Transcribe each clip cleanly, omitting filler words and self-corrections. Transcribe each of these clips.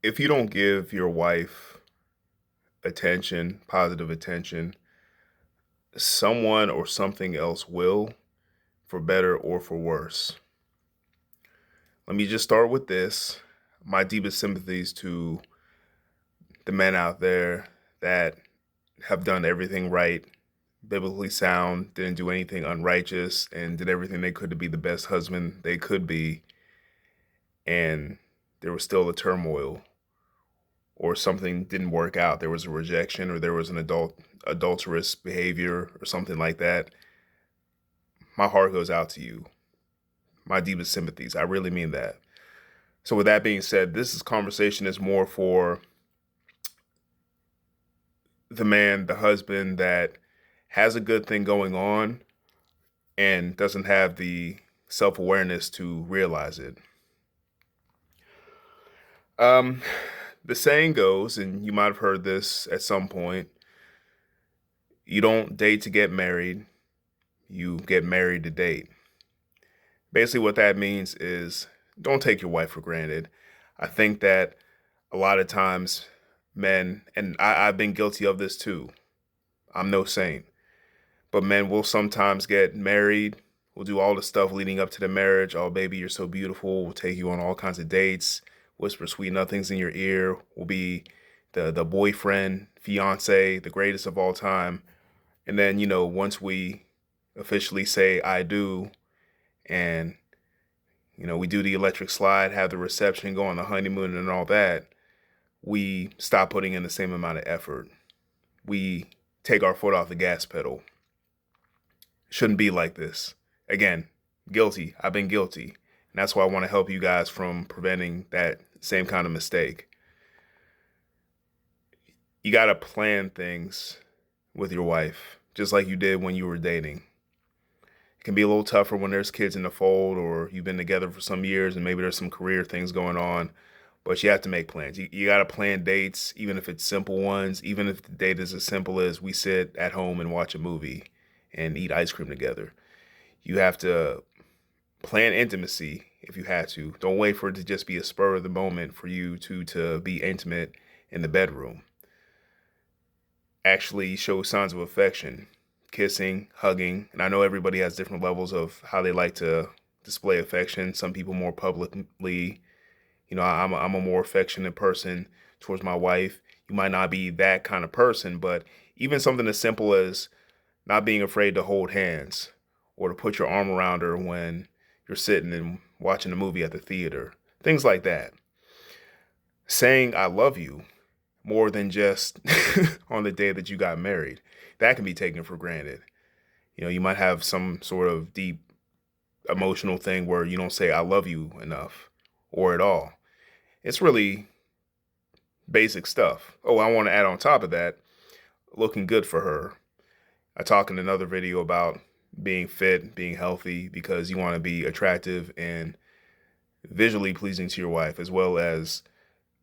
If you don't give your wife attention, positive attention, someone or something else will, for better or for worse. Let me just start with this. My deepest sympathies to the men out there that have done everything right, biblically sound, didn't do anything unrighteous, and did everything they could to be the best husband they could be. And there was still a turmoil, or something didn't work out. There was a rejection, or there was an adulterous behavior, or something like that. My heart goes out to you. My deepest sympathies. I really mean that. So, with that being said, this conversation is more for the man, the husband that has a good thing going on and doesn't have the self awareness to realize it. Um, the saying goes, and you might have heard this at some point, you don't date to get married, you get married to date. Basically, what that means is don't take your wife for granted. I think that a lot of times men, and I've been guilty of this too, I'm no saint, but men will sometimes get married. We'll do all the stuff leading up to the marriage. Oh, baby, you're so beautiful. We'll take you on all kinds of dates, whisper sweet nothings in your ear. We'll be the boyfriend, fiance, the greatest of all time. And then, once we officially say I do, and we do the electric slide, have the reception, go on the honeymoon and all that, we stop putting in the same amount of effort. We take our foot off the gas pedal. Shouldn't be like this. Again, guilty. I've been guilty. And that's why I want to help you guys from preventing that same kind of mistake. You got to plan things with your wife, just like you did when you were dating. It can be a little tougher when there's kids in the fold or you've been together for some years and maybe there's some career things going on, but you have to make plans. You got to plan dates, even if it's simple ones, even if the date is as simple as we sit at home and watch a movie and eat ice cream together. You have to plan intimacy if you have to. Don't wait for it to just be a spur of the moment for you to be intimate in the bedroom. Actually show signs of affection, kissing, hugging. And I know everybody has different levels of how they like to display affection. Some people more publicly. I'm a more affectionate person towards my wife. You might not be that kind of person, but even something as simple as not being afraid to hold hands or to put your arm around her when you're sitting and watching a movie at the theater. Things like that. Saying I love you more than just on the day that you got married. That can be taken for granted. You might have some sort of deep emotional thing where you don't say I love you enough or at all. It's really basic stuff. Oh, I want to add on top of that, looking good for her. I talk in another video about being fit, being healthy, because you want to be attractive and visually pleasing to your wife, as well as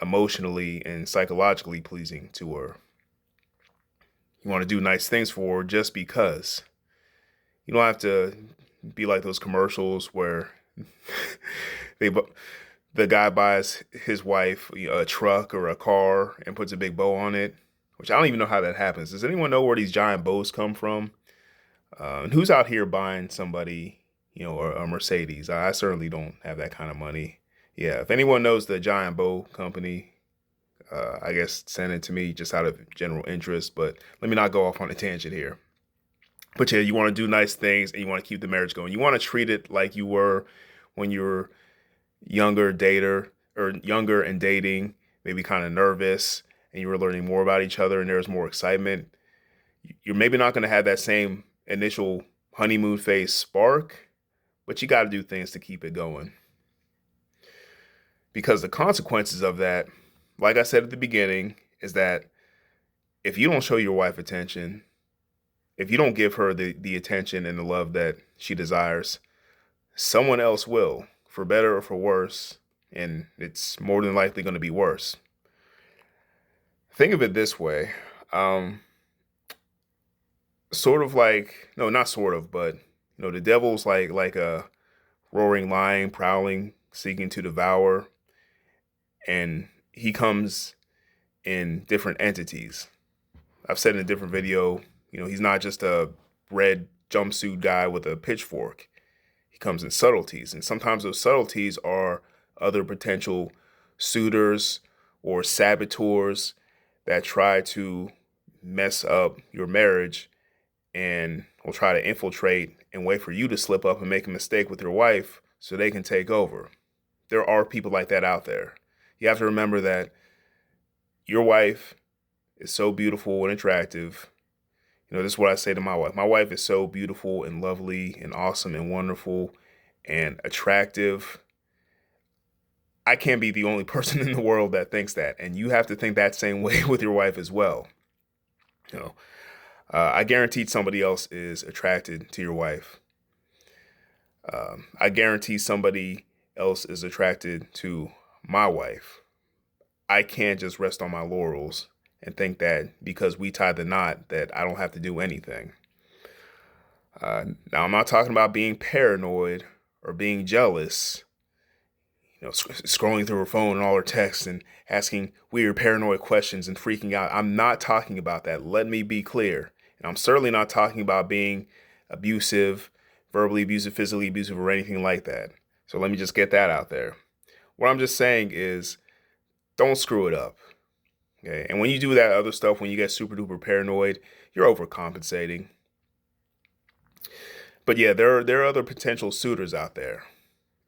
emotionally and psychologically pleasing to her. You want to do nice things for her just because. You don't have to be like those commercials where they the guy buys his wife a truck or a car and puts a big bow on it, which I don't even know how that happens. Does anyone know where these giant bows come from? And who's out here buying somebody, a Mercedes? I certainly don't have that kind of money. Yeah, if anyone knows the giant bow company, I guess send it to me just out of general interest. But let me not go off on a tangent here. But yeah, you want to do nice things and you want to keep the marriage going. You want to treat it like you were when you were younger dater or younger and dating, maybe kind of nervous and you were learning more about each other and there was more excitement. You're maybe not going to have that same initial honeymoon phase spark, but you got to do things to keep it going. Because the consequences of that, like I said at the beginning, is that if you don't show your wife attention, if you don't give her the attention and the love that she desires, someone else will, for better or for worse, and it's more than likely going to be worse. Think of it this way. Sort of like, no, not sort of, but the devil's like a roaring lion prowling, seeking to devour. And he comes in different entities. I've said in a different video, he's not just a red jumpsuit guy with a pitchfork. He comes in subtleties, and sometimes those subtleties are other potential suitors or saboteurs that try to mess up your marriage and will try to infiltrate and wait for you to slip up and make a mistake with your wife so they can take over. There are people like that out there. You have to remember that your wife is so beautiful and attractive. This is what I say to my wife. My wife is so beautiful and lovely and awesome and wonderful and attractive. I can't be the only person in the world that thinks that. And you have to think that same way with your wife as well. I guaranteed somebody else is attracted to your wife. I guarantee somebody else is attracted to my wife. I can't just rest on my laurels and think that because we tied the knot that I don't have to do anything. Now, I'm not talking about being paranoid or being jealous, scrolling through her phone and all her texts and asking weird paranoid questions and freaking out. I'm not talking about that. Let me be clear. And I'm certainly not talking about being abusive, verbally abusive, physically abusive, or anything like that. So let me just get that out there. What I'm just saying is don't screw it up. Okay? And when you do that other stuff, when you get super duper paranoid, you're overcompensating. But yeah, there are other potential suitors out there.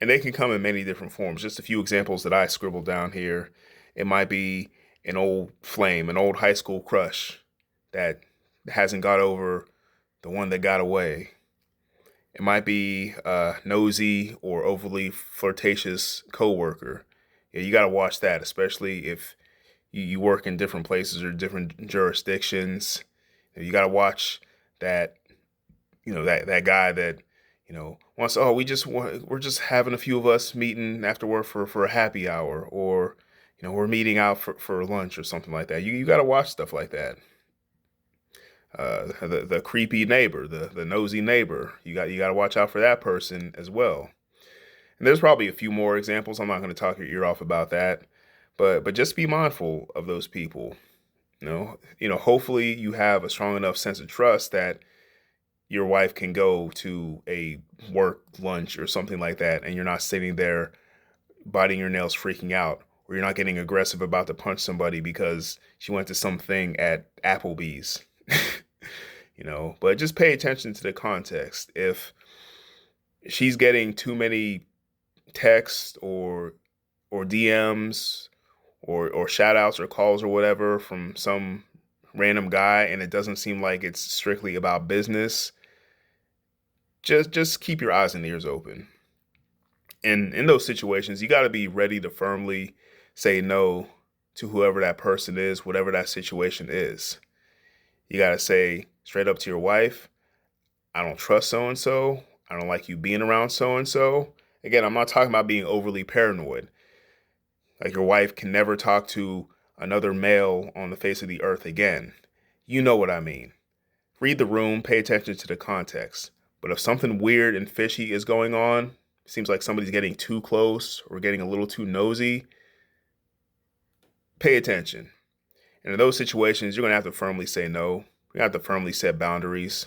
And they can come in many different forms. Just a few examples that I scribbled down here. It might be an old flame, an old high school crush that hasn't got over the one that got away. It might be a nosy or overly flirtatious coworker. Yeah, you got to watch that, especially if you work in different places or different jurisdictions. You got to watch that, that guy that, wants, we're just having a few of us meeting after work for a happy hour, or, we're meeting out for lunch or something like that. You got to watch stuff like that. The creepy neighbor, the nosy neighbor. You got to watch out for that person as well. And there's probably a few more examples. I'm not going to talk your ear off about that, but just be mindful of those people. Hopefully you have a strong enough sense of trust that your wife can go to a work lunch or something like that, and you're not sitting there biting your nails, freaking out, or you're not getting aggressive about to punch somebody because she went to something at Applebee's. But just pay attention to the context. If she's getting too many texts or DMs or shout outs or calls or whatever from some random guy, and it doesn't seem like it's strictly about business, just keep your eyes and ears open. And in those situations, you got to be ready to firmly say no to whoever that person is, whatever that situation is. You got to say straight up to your wife, I don't trust so-and-so. I don't like you being around so-and-so. Again, I'm not talking about being overly paranoid. Like your wife can never talk to another male on the face of the earth again. You know what I mean. Read the room, pay attention to the context. But if something weird and fishy is going on, seems like somebody's getting too close or getting a little too nosy, pay attention. And in those situations, you're going to have to firmly say no. You have to firmly set boundaries.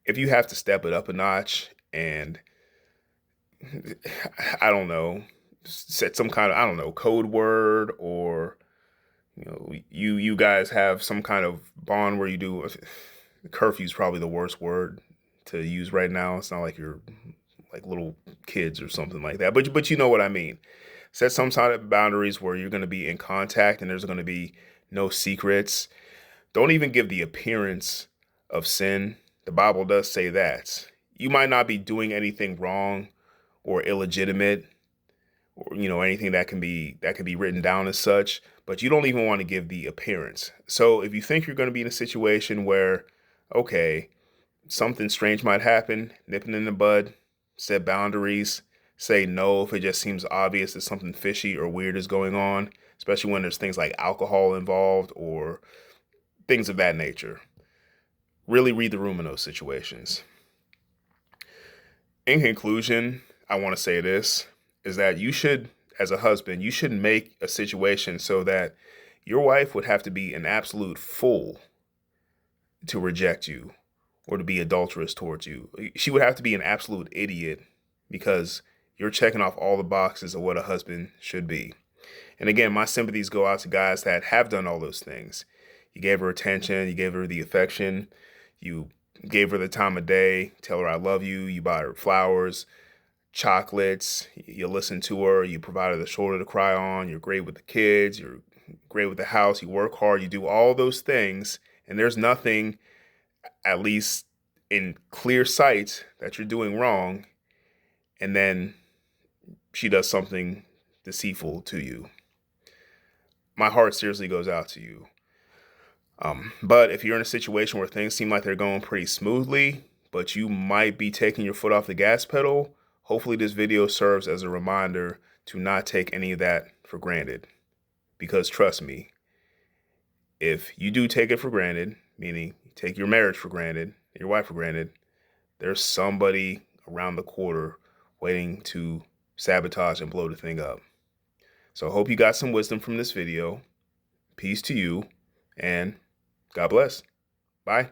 If you have to step it up a notch and, I don't know, set some kind of, I don't know, code word, or, you guys have some kind of bond where you do, curfew is probably the worst word to use right now. It's not like you're like little kids or something like that, but you know what I mean. Set some sort of boundaries where you're going to be in contact and there's going to be no secrets. Don't even give the appearance of sin. The Bible does say that. You might not be doing anything wrong or illegitimate or, anything that can be written down as such, but you don't even want to give the appearance. So if you think you're going to be in a situation where, okay, something strange might happen, nip it in the bud, set boundaries, say no if it just seems obvious that something fishy or weird is going on, especially when there's things like alcohol involved or things of that nature. Really read the room in those situations. In conclusion, I want to say this, is that you should as a husband, you shouldn't make a situation so that your wife would have to be an absolute fool to reject you or to be adulterous towards you. She would have to be an absolute idiot because you're checking off all the boxes of what a husband should be. And again, my sympathies go out to guys that have done all those things. You gave her attention, you gave her the affection, you gave her the time of day, tell her I love you, you buy her flowers, chocolates, you listen to her, you provide her the shoulder to cry on, you're great with the kids, you're great with the house, you work hard, you do all those things, and there's nothing, at least in clear sight, that you're doing wrong, and then she does something deceitful to you. My heart seriously goes out to you. But if you're in a situation where things seem like they're going pretty smoothly, but you might be taking your foot off the gas pedal, hopefully this video serves as a reminder to not take any of that for granted. Because trust me, if you do take it for granted, meaning you take your marriage for granted, your wife for granted, there's somebody around the corner waiting to sabotage and blow the thing up. So I hope you got some wisdom from this video. Peace to you, and God bless. Bye.